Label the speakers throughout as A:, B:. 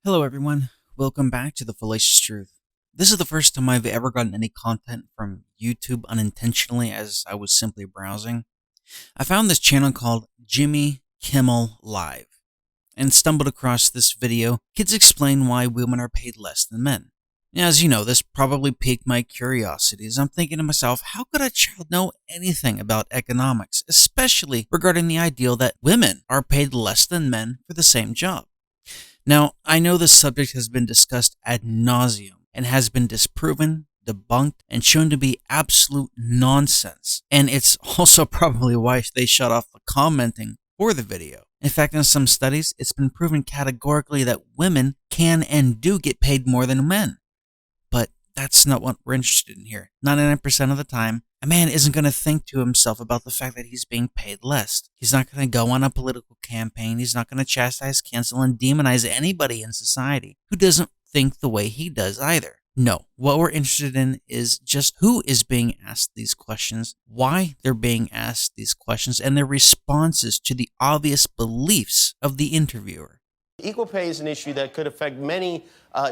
A: Hello everyone, welcome back to the Fallacious Truth. This is the first time I've ever gotten any content from YouTube unintentionally as I was simply browsing. I found this channel called Jimmy Kimmel Live and stumbled across this video. Kids explain why women are paid less than men. Now, as you know, this probably piqued my curiosity as I'm thinking to myself, how could a child know anything about economics, especially regarding the ideal that women are paid less than men for the same job? Now, I know this subject has been discussed ad nauseum and has been disproven, debunked, and shown to be absolute nonsense. And it's also probably why they shut off the commenting for the video. In fact, in some studies, it's been proven categorically that women can and do get paid more than men. But that's not what we're interested in here. 99% of the time, a man isn't going to think to himself about the fact that he's being paid less. He's not going to go on a political campaign. He's not going to chastise, cancel, and demonize anybody in society who doesn't think the way he does either. No, what we're interested in is just who is being asked these questions, why they're being asked these questions, and their responses to the obvious beliefs of the interviewer.
B: Equal pay is an issue that could affect many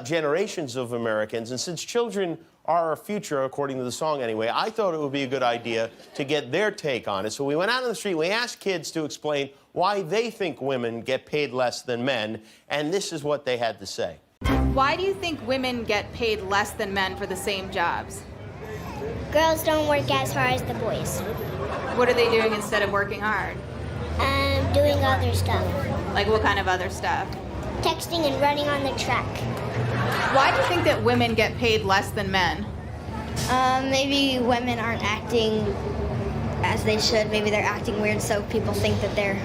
B: generations of Americans, and since children are our future, according to the song anyway, I thought it would be a good idea to get their take on it. So we went out on the street, we asked kids to explain why they think women get paid less than men, and this is what they had to say.
C: Why do you think women get paid less than men for the same jobs?
D: Girls don't work as hard as the boys.
C: What are they doing instead of working hard?
D: Doing other stuff.
C: Like what kind of other stuff?
D: Texting and running on the track.
C: Why do you think that women get paid less than men?
E: Maybe women aren't acting as they should. Maybe they're acting weird, so people think that they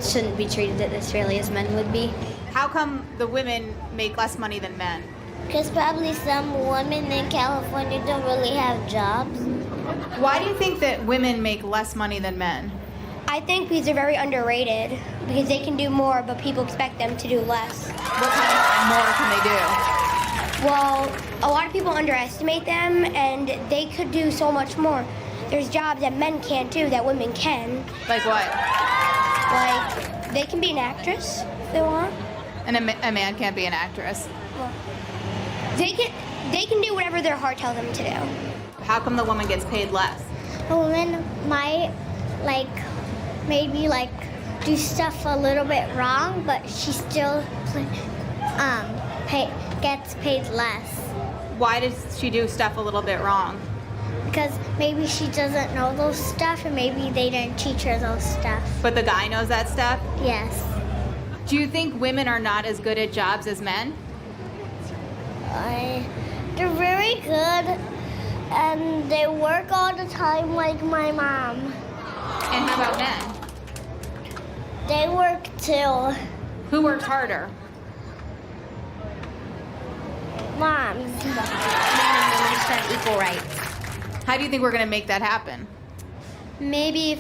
E: shouldn't be treated as fairly as men would be.
C: How come the women make less money than men?
D: Because probably some women in California don't really have jobs.
C: Why do you think that women make less money than men?
E: I think because they're very underrated, because they can do more, but people expect them to do less.
C: What kind of more can they do?
E: Well, a lot of people underestimate them, and they could do so much more. There's jobs that men can't do that women can.
C: Like what?
E: Like, they can be an actress if they want.
C: And a man can't be an actress.
E: Well, they can do whatever their heart tells them to do.
C: How come the woman gets paid less?
D: A woman might, maybe do stuff a little bit wrong, but she still gets paid less.
C: Why does she do stuff a little bit wrong?
D: Because maybe she doesn't know those stuff, and maybe they didn't teach her those stuff.
C: But the guy knows that stuff?
D: Yes.
C: Do you think women are not as good at jobs as men?
D: They're very good, and they work all the time like my mom.
C: And how about men?
D: They work too.
C: Who works harder?
D: Moms.
E: Men and women should have equal rights.
C: How do you think we're going to make that happen?
E: Maybe,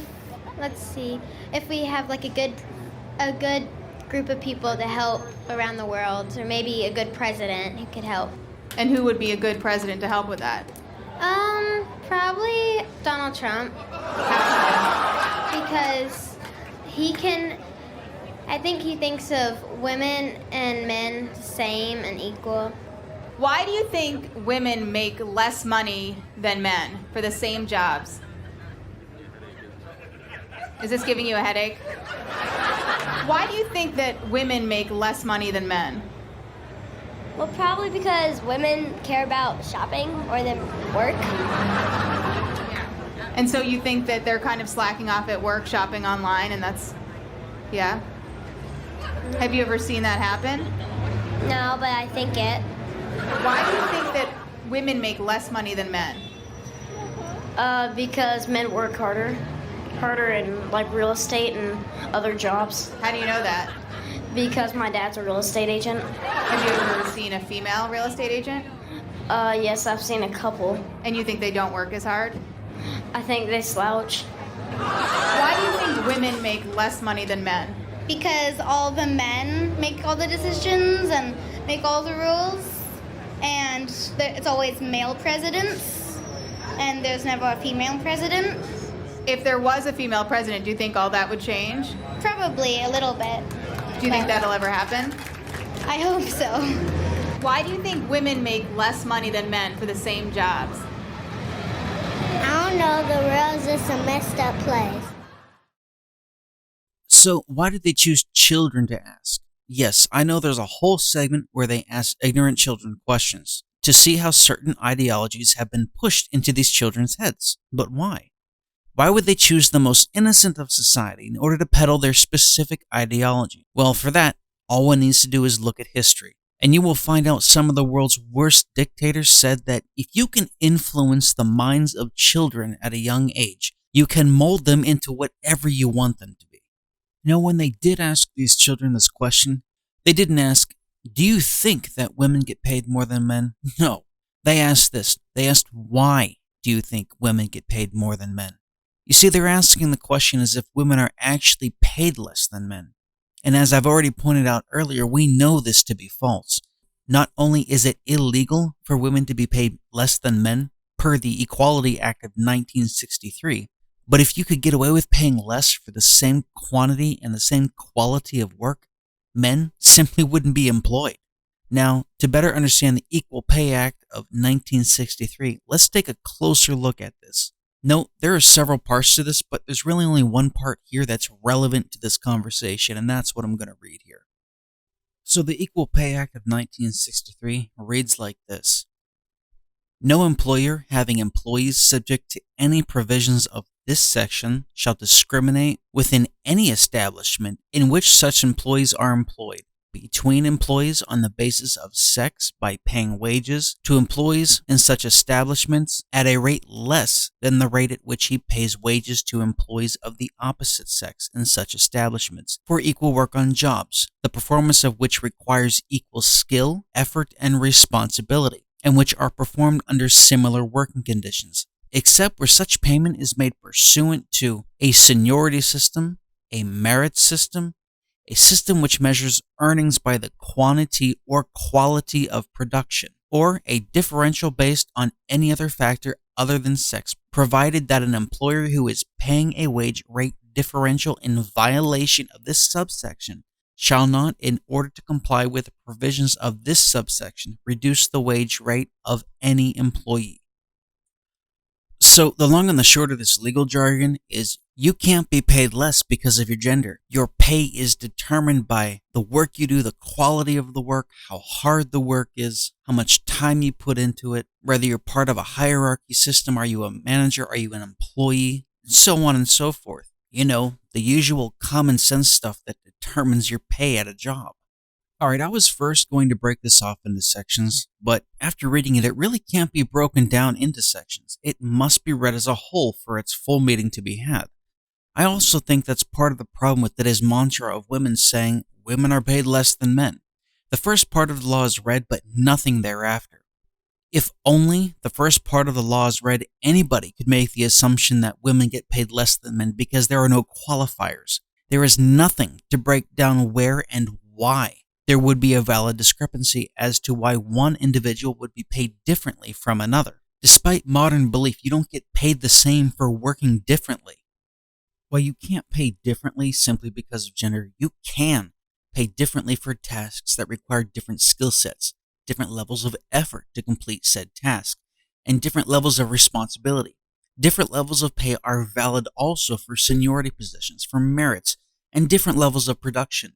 E: if we have a good group of people to help around the world, or maybe a good president who could help.
C: And who would be a good president to help with that?
E: Probably Donald Trump. Because I think he thinks of women and men the same and equal.
C: Why do you think women make less money than men for the same jobs? Is this giving you a headache? Why do you think that women make less money than men?
E: Well, probably because women care about shopping or their work.
C: And so you think that they're kind of slacking off at work, shopping online, and yeah? Have you ever seen that happen?
E: No, but I think it.
C: Why do you think that women make less money than men?
F: Because men work harder in real estate and other jobs.
C: How do you know that?
F: Because my dad's a real estate agent.
C: Have you ever seen a female real estate agent?
F: Yes, I've seen a couple.
C: And you think they don't work as hard?
F: I think they slouch.
C: Why do you think women make less money than men?
E: Because all the men make all the decisions and make all the rules, and it's always male presidents, and there's never a female president.
C: If there was a female president, do you think all that would change?
E: Probably a little bit.
C: Do you think that'll ever happen?
E: I hope so.
C: Why do you think women make less money than men for the same jobs?
D: I don't know, the world's just a messed up place.
A: So, why did they choose children to ask? Yes, I know there's a whole segment where they ask ignorant children questions to see how certain ideologies have been pushed into these children's heads. But why? Why would they choose the most innocent of society in order to peddle their specific ideology? Well, for that, all one needs to do is look at history. And you will find out some of the world's worst dictators said that if you can influence the minds of children at a young age, you can mold them into whatever you want them to be. When they did ask these children this question, they didn't ask, do you think that women get paid more than men? No. They asked this. They asked, why do you think women get paid more than men? You see, they're asking the question as if women are actually paid less than men. And as I've already pointed out earlier, we know this to be false. Not only is it illegal for women to be paid less than men per the Equality Act of 1963, but if you could get away with paying less for the same quantity and the same quality of work, men simply wouldn't be employed. Now, to better understand the Equal Pay Act of 1963, let's take a closer look at this. Note, there are several parts to this, but there's really only one part here that's relevant to this conversation, and that's what I'm going to read here. So the Equal Pay Act of 1963 reads like this. No employer having employees subject to any provisions of this section shall discriminate within any establishment in which such employees are employed between employees on the basis of sex by paying wages to employees in such establishments at a rate less than the rate at which he pays wages to employees of the opposite sex in such establishments for equal work on jobs, the performance of which requires equal skill, effort, and responsibility, and which are performed under similar working conditions, except where such payment is made pursuant to a seniority system, a merit system, a system which measures earnings by the quantity or quality of production, or a differential based on any other factor other than sex, provided that an employer who is paying a wage rate differential in violation of this subsection shall not, in order to comply with the provisions of this subsection, reduce the wage rate of any employee. So the long and the short of this legal jargon is you can't be paid less because of your gender. Your pay is determined by the work you do, the quality of the work, how hard the work is, how much time you put into it, whether you're part of a hierarchy system, are you a manager, are you an employee, and so on and so forth. The usual common sense stuff that determines your pay at a job. Alright, I was first going to break this off into sections, but after reading it, it really can't be broken down into sections. It must be read as a whole for its full meaning to be had. I also think that's part of the problem with today's mantra of women saying women are paid less than men. The first part of the law is read, but nothing thereafter. If only the first part of the law is read, anybody could make the assumption that women get paid less than men because there are no qualifiers. There is nothing to break down where and why there would be a valid discrepancy as to why one individual would be paid differently from another. Despite modern belief, you don't get paid the same for working differently. While you can't pay differently simply because of gender, you can pay differently for tasks that require different skill sets, different levels of effort to complete said task, and different levels of responsibility. Different levels of pay are valid also for seniority positions, for merits, and different levels of production.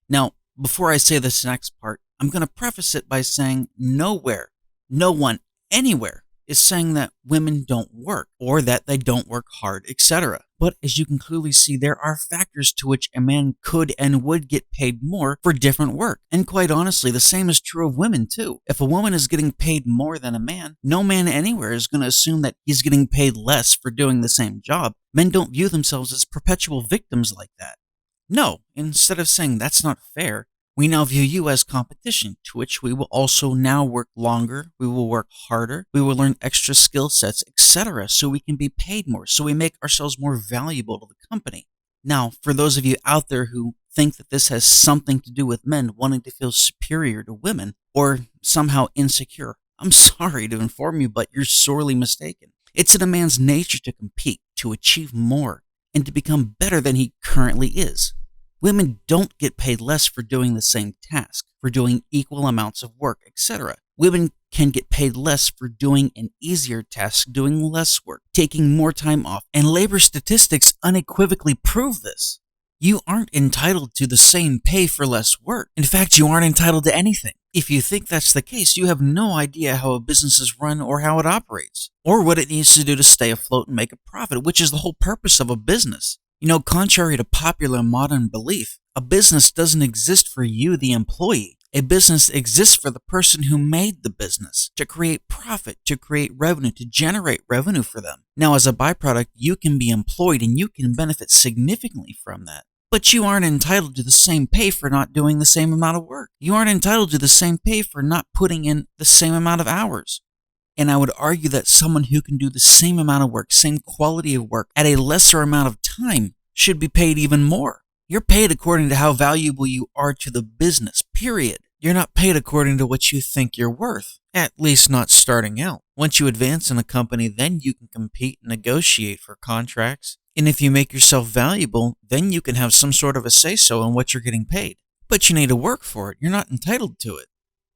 A: Now, before I say this next part, I'm going to preface it by saying nowhere, no one, anywhere is saying that women don't work or that they don't work hard, etc. But as you can clearly see, there are factors to which a man could and would get paid more for different work. And quite honestly, the same is true of women too. If a woman is getting paid more than a man, no man anywhere is going to assume that he's getting paid less for doing the same job. Men don't view themselves as perpetual victims like that. No, instead of saying that's not fair, we now view you as competition, to which we will also now work longer, we will work harder, we will learn extra skill sets, etc. so we can be paid more, so we make ourselves more valuable to the company. Now, for those of you out there who think that this has something to do with men wanting to feel superior to women, or somehow insecure, I'm sorry to inform you, but you're sorely mistaken. It's in a man's nature to compete, to achieve more, and to become better than he currently is. Women don't get paid less for doing the same task, for doing equal amounts of work, etc. Women can get paid less for doing an easier task, doing less work, taking more time off, and labor statistics unequivocally prove this. You aren't entitled to the same pay for less work. In fact, you aren't entitled to anything. If you think that's the case, you have no idea how a business is run or how it operates, or what it needs to do to stay afloat and make a profit, which is the whole purpose of a business. You know, contrary to popular modern belief, a business doesn't exist for you, the employee. A business exists for the person who made the business, to create profit, to create revenue, to generate revenue for them. Now, as a byproduct, you can be employed and you can benefit significantly from that. But you aren't entitled to the same pay for not doing the same amount of work. You aren't entitled to the same pay for not putting in the same amount of hours. And I would argue that someone who can do the same amount of work, same quality of work, at a lesser amount of time should be paid even more. You're paid according to how valuable you are to the business, period. You're not paid according to what you think you're worth, at least not starting out. Once you advance in a company, then you can compete and negotiate for contracts. And if you make yourself valuable, then you can have some sort of a say-so in what you're getting paid. But you need to work for it. You're not entitled to it.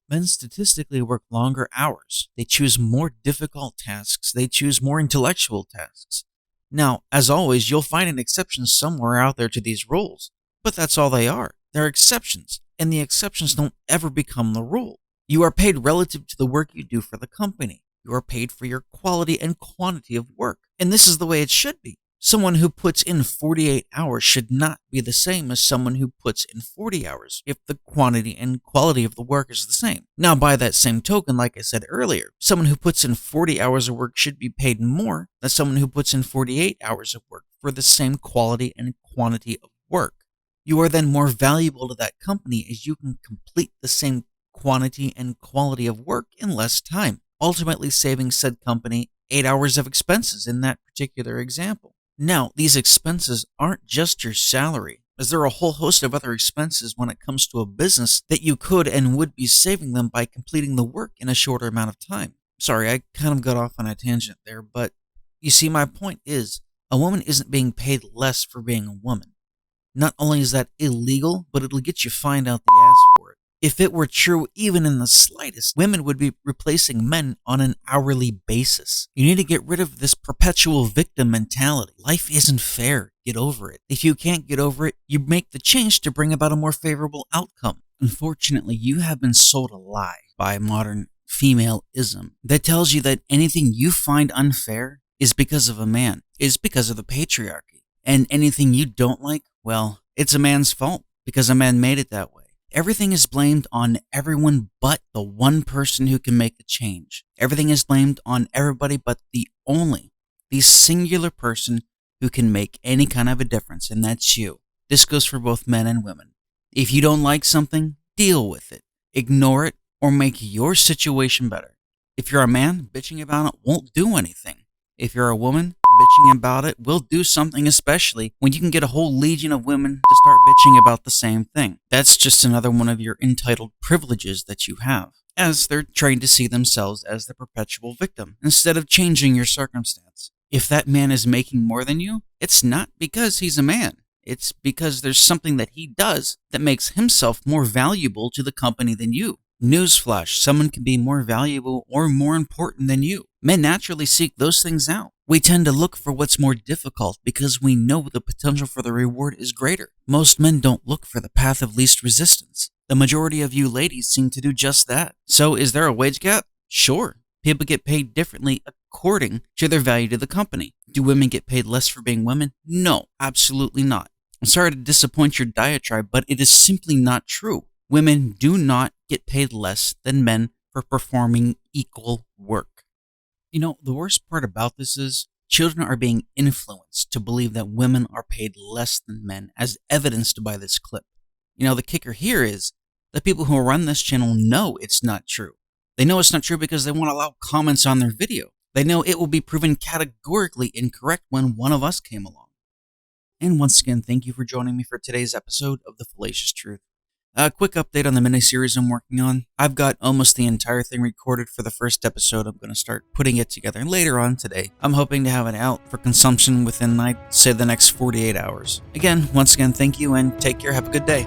A: Men statistically work longer hours. They choose more difficult tasks. They choose more intellectual tasks. Now, as always, you'll find an exception somewhere out there to these rules. But that's all they are. They're exceptions. And the exceptions don't ever become the rule. You are paid relative to the work you do for the company. You are paid for your quality and quantity of work. And this is the way it should be. Someone who puts in 48 hours should not be the same as someone who puts in 40 hours if the quantity and quality of the work is the same. Now, by that same token, like I said earlier, someone who puts in 40 hours of work should be paid more than someone who puts in 48 hours of work for the same quality and quantity of work. You are then more valuable to that company as you can complete the same quantity and quality of work in less time, ultimately saving said company 8 hours of expenses in that particular example. Now, these expenses aren't just your salary, as there are a whole host of other expenses when it comes to a business that you could and would be saving them by completing the work in a shorter amount of time. Sorry, I kind of got off on a tangent there, but you see, my point is, a woman isn't being paid less for being a woman. Not only is that illegal, but it'll get you fined out the ass for it. If it were true even in the slightest, women would be replacing men on an hourly basis. You need to get rid of this perpetual victim mentality. Life isn't fair. Get over it. If you can't get over it, you make the change to bring about a more favorable outcome. Unfortunately, you have been sold a lie by modern female-ism that tells you that anything you find unfair is because of a man, is because of the patriarchy. And anything you don't like, well, it's a man's fault because a man made it that way. Everything is blamed on everyone but the one person who can make the change. Everything is blamed on everybody but the singular person who can make any kind of a difference, and that's you. This goes for both men and women. If you don't like something, deal with it. Ignore it or make your situation better. If you're a man, bitching about it won't do anything. If you're a woman, bitching about it will do something, especially when you can get a whole legion of women to start bitching about the same thing. That's just another one of your entitled privileges that you have, as they're trained to see themselves as the perpetual victim, instead of changing your circumstance. If that man is making more than you, it's not because he's a man. It's because there's something that he does that makes himself more valuable to the company than you. Newsflash, someone can be more valuable or more important than you. Men naturally seek those things out. We tend to look for what's more difficult because we know the potential for the reward is greater. Most men don't look for the path of least resistance. The majority of you ladies seem to do just that. So is there a wage gap? Sure. People get paid differently according to their value to the company. Do women get paid less for being women? No, absolutely not. I'm sorry to disappoint your diatribe, but it is simply not true. Women do not get paid less than men for performing equal work. You know, the worst part about this is children are being influenced to believe that women are paid less than men, as evidenced by this clip. You know, the kicker here is the people who run this channel know it's not true. They know it's not true because they won't allow comments on their video. They know it will be proven categorically incorrect when one of us came along. And once again, thank you for joining me for today's episode of The Fallacious Truth. A quick update on the miniseries I'm working on. I've got almost the entire thing recorded for the first episode. I'm going to start putting it together later on today. I'm hoping to have it out for consumption within, I'd say, the next 48 hours. Once again, thank you and take care. Have a good day.